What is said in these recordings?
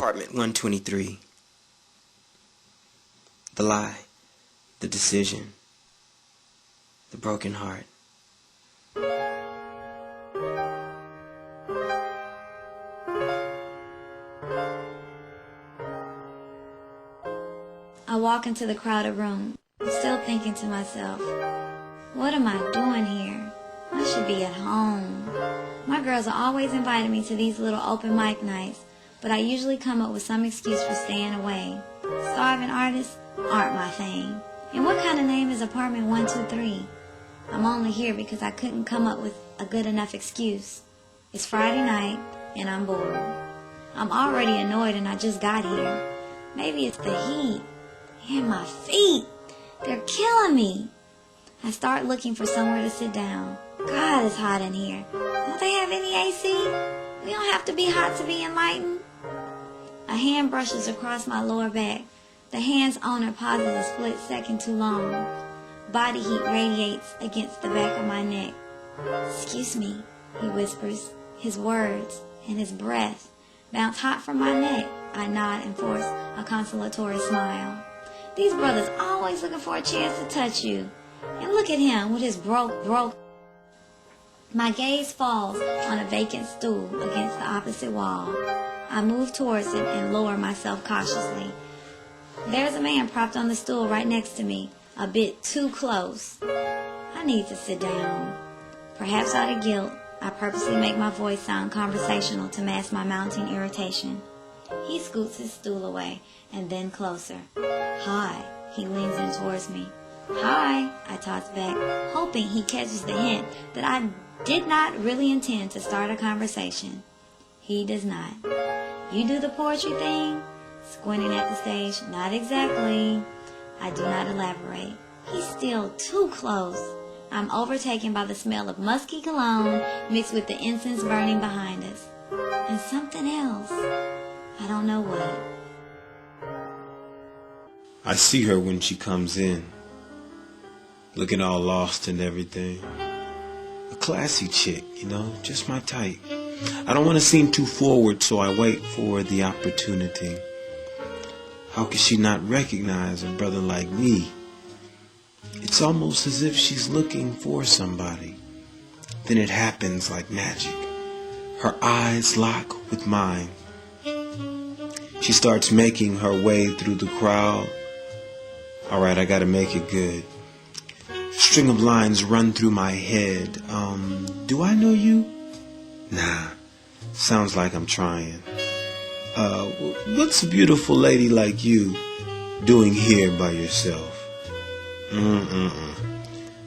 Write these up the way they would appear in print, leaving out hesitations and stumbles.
Apartment 123. The lie, the decision, the broken heart. I walk into the crowded room, still thinking to myself, what am I doing here? I should be at home. My girls are always inviting me to these little open mic nights, but I usually come up with some excuse for staying away. Starving artists aren't my thing. And what kind of name is Apartment 123? I'm only here because I couldn't come up with a good enough excuse. It's Friday night, and I'm bored. I'm already annoyed and I just got here. Maybe it's the heat. And my feet, they're killing me. I start looking for somewhere to sit down. God, it's hot in here. Don't they have any AC? We don't have to be hot to be enlightened. A hand brushes across my lower back. The hand's owner pauses a split second too long. Body heat radiates against the back of my neck. Excuse me, he whispers. His words and his breath bounce hot from my neck. I nod and force a consolatory smile. These brothers always looking for a chance to touch you. And look at him with his broke. My gaze falls on a vacant stool against the opposite wall. I move towards it and lower myself cautiously. There's a man propped on the stool right next to me, a bit too close. I need to sit down. Perhaps out of guilt, I purposely make my voice sound conversational to mask my mounting irritation. He scoots his stool away and then closer. Hi, he leans in towards me. Hi, I toss back, hoping he catches the hint that I did not really intend to start a conversation. He does not. You do the poetry thing? Squinting at the stage, not exactly. I do not elaborate. He's still too close. I'm overtaken by the smell of musky cologne mixed with the incense burning behind us. And something else. I don't know what. I see her when she comes in, looking all lost and everything. A classy chick, just my type. I don't want to seem too forward, so I wait for the opportunity. How could she not recognize a brother like me? It's almost as if she's looking for somebody. Then it happens like magic. Her eyes lock with mine. She starts making her way through the crowd. Alright, I gotta make it good. String of lines run through my head. Do I know you? Nah, sounds like I'm trying. What's a beautiful lady like you doing here by yourself?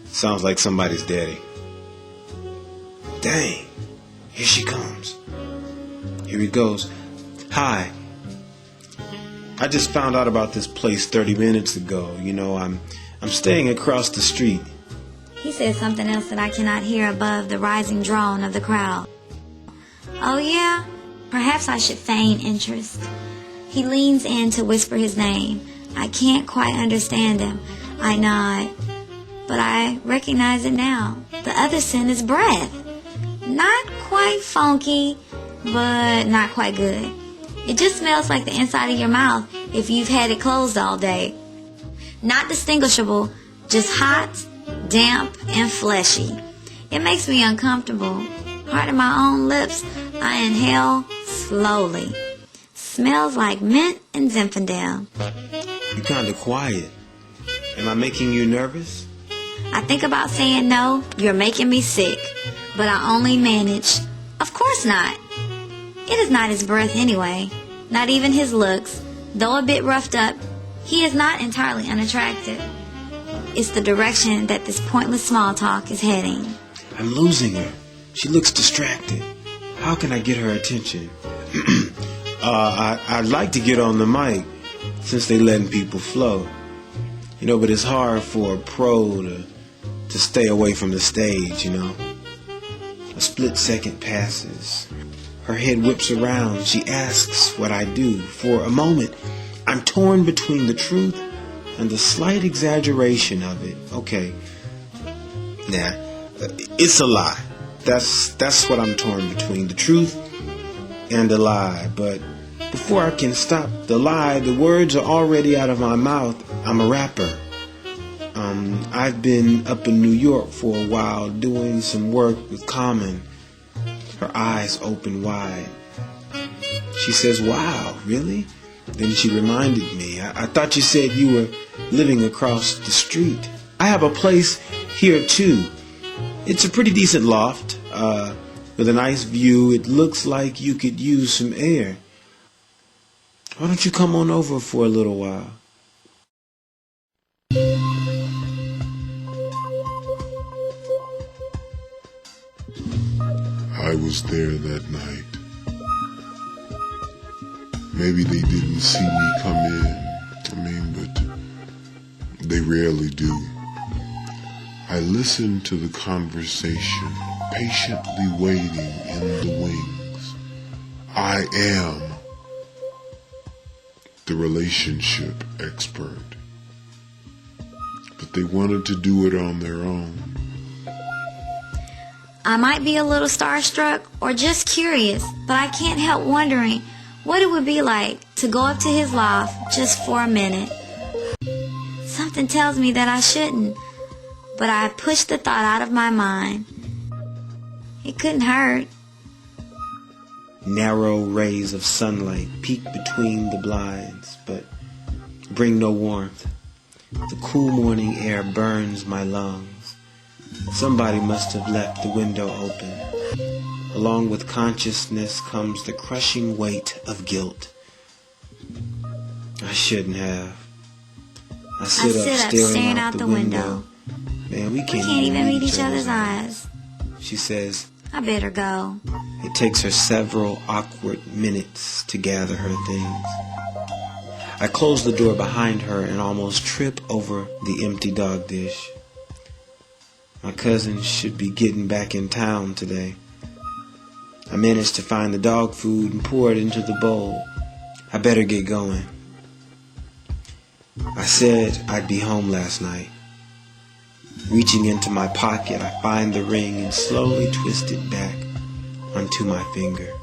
Sounds like somebody's daddy. Dang, here she comes. Here he goes. Hi. I just found out about this place 30 minutes ago. I'm staying across the street. He says something else that I cannot hear above the rising drone of the crowd. Oh yeah? Perhaps I should feign interest. He leans in to whisper his name. I can't quite understand him. I nod. But I recognize it now. The other scent is breath. Not quite funky, but not quite good. It just smells like the inside of your mouth if you've had it closed all day. Not distinguishable, just hot, damp, and fleshy. It makes me uncomfortable. Part of my own lips, I inhale slowly. Smells like mint and Zinfandel. You're kind of quiet. Am I making you nervous? I think about saying no, you're making me sick. But I only manage. Of course not. It is not his breath anyway. Not even his looks. Though a bit roughed up, he is not entirely unattractive. It's the direction that this pointless small talk is heading. I'm losing her. She looks distracted. How can I get her attention? I'd like to get on the mic since they letting people flow. But it's hard for a pro to stay away from the stage, A split second passes. Her head whips around. She asks what I do. For a moment, I'm torn between the truth and the slight exaggeration of it. Okay. Nah, it's a lie. That's what I'm torn between, the truth and the lie. But Before I can stop the lie, the words are already out of my mouth. I'm a rapper. I've been up in New York for a while doing some work with Common. Her eyes open wide. She says, "Wow, really?" Then she reminded me, I thought you said you were living across the street. I have a place here too. It's a pretty decent loft, with a nice view. It looks like you could use some air. Why don't you come on over for a little while? I was there that night. Maybe they didn't see me come in. But they rarely do. I listened to the conversation, patiently waiting in the wings. I am the relationship expert. But they wanted to do it on their own. I might be a little starstruck or just curious, but I can't help wondering what it would be like to go up to his loft just for a minute. Something tells me that I shouldn't, but I pushed the thought out of my mind. It couldn't hurt. Narrow rays of sunlight peek between the blinds, but bring no warmth. The cool morning air burns my lungs. Somebody must have left the window open. Along with consciousness comes the crushing weight of guilt. I shouldn't have. I sit up staring out the window. Man, we can't even meet each other's eyes. She says, I better go. It takes her several awkward minutes to gather her things. I close the door behind her and almost trip over the empty dog dish. My cousin should be getting back in town today. I managed to find the dog food and pour it into the bowl. I better get going. I said I'd be home last night. Reaching into my pocket, I find the ring and slowly twist it back onto my finger.